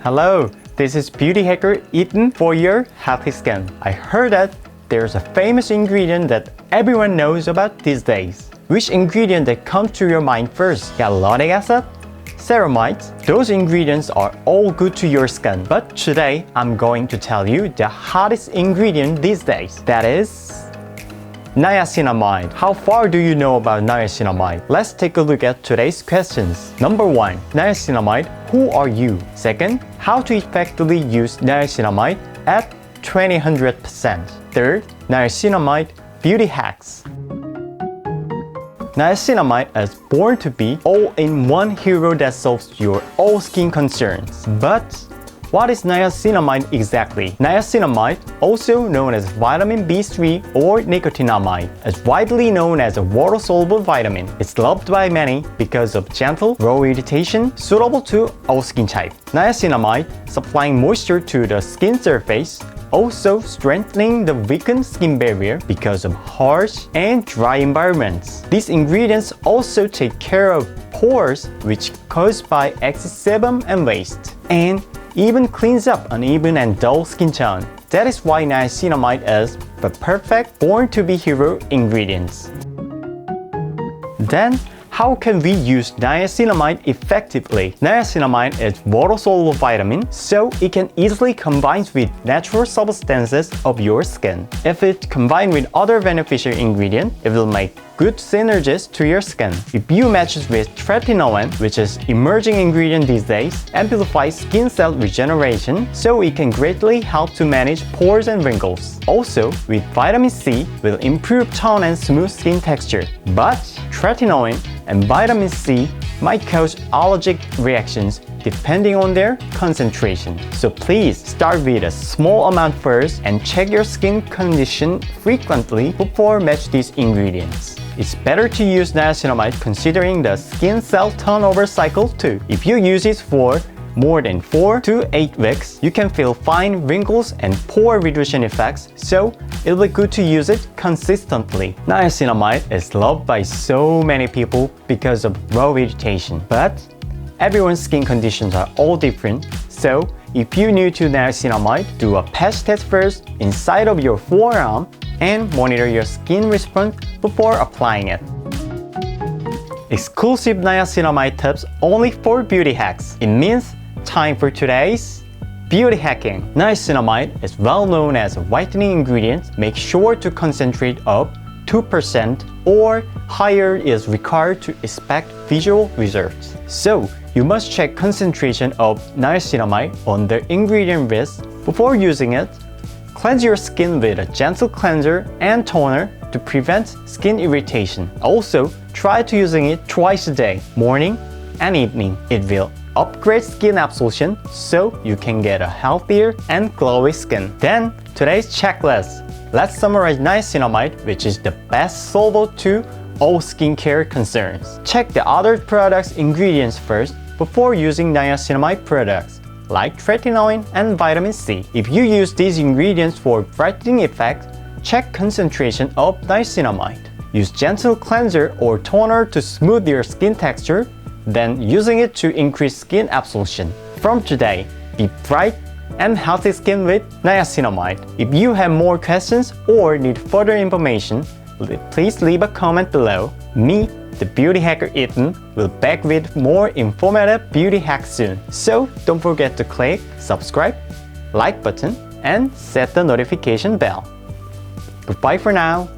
Hello, this is Beauty Hacker Ethan for your healthy skin. I heard that there's a famous ingredient that everyone knows about these days. Which ingredient that comes to your mind first? Hyaluronic acid? Ceramides? Those ingredients are all good to your skin. But today, I'm going to tell you the hottest ingredient these days. That is niacinamide. How far do you know about niacinamide? Let's take a look at today's questions. Number 1. Niacinamide, who are you? Second, how to effectively use niacinamide at 20-100%. Third, niacinamide beauty hacks. Niacinamide is born to be all-in-one hero that solves your all skin concerns. But what is niacinamide exactly? Niacinamide, also known as vitamin B3 or nicotinamide, is widely known as a water-soluble vitamin. It's loved by many because of gentle, raw irritation, suitable to all skin types. Niacinamide, supplying moisture to the skin surface, also strengthening the weakened skin barrier because of harsh and dry environments. These ingredients also take care of pores which caused by excess sebum and waste, and even cleans up uneven and dull skin tone. That is why niacinamide is the perfect born-to-be hero ingredients. Then, how can we use niacinamide effectively? Niacinamide is water-soluble vitamin, so it can easily combine with natural substances of your skin. If it combined with other beneficial ingredients, it will make good synergies to your skin. If you match it with Retinol, which is emerging ingredient these days, amplifies skin cell regeneration, so it can greatly help to manage pores and wrinkles. Also, with vitamin C, will improve tone and smooth skin texture. But Retinol and vitamin C might cause allergic reactions depending on their concentration. So please start with a small amount first and check your skin condition frequently before match these ingredients. It's better to use niacinamide considering the skin cell turnover cycle too. If you use it for more than 4 to 8 weeks, you can feel fine wrinkles and pore reduction effects, so it'll be good to use it consistently. Niacinamide is loved by so many people because of raw irritation, but everyone's skin conditions are all different, so if you're new to niacinamide, do a patch test first inside of your forearm and monitor your skin response before applying it. Exclusive niacinamide tips only for beauty hacks. It means time for today's beauty hacking. Niacinamide is well known as a whitening ingredient. Make sure to concentrate of 2% or higher is required to expect visual results. So, you must check concentration of niacinamide on the ingredient list before using it. Cleanse your skin with a gentle cleanser and toner to prevent skin irritation. Also, try to using it twice a day, morning and evening. It will upgrade skin absorption so you can get a healthier and glowy skin. Then, today's checklist. Let's summarize niacinamide, which is the best soluble to all skincare concerns. Check the other products' ingredients first before using niacinamide products, like tretinoin and vitamin C. If you use these ingredients for brightening effect, check concentration of niacinamide. Use gentle cleanser or toner to smooth your skin texture, then using it to increase skin absorption. From today, be bright and healthy skin with niacinamide. If you have more questions or need further information, please leave a comment below. Me, the beauty hacker Ethan, will back with more informative beauty hacks soon. So don't forget to click subscribe, like button, and set the notification bell. Goodbye for now.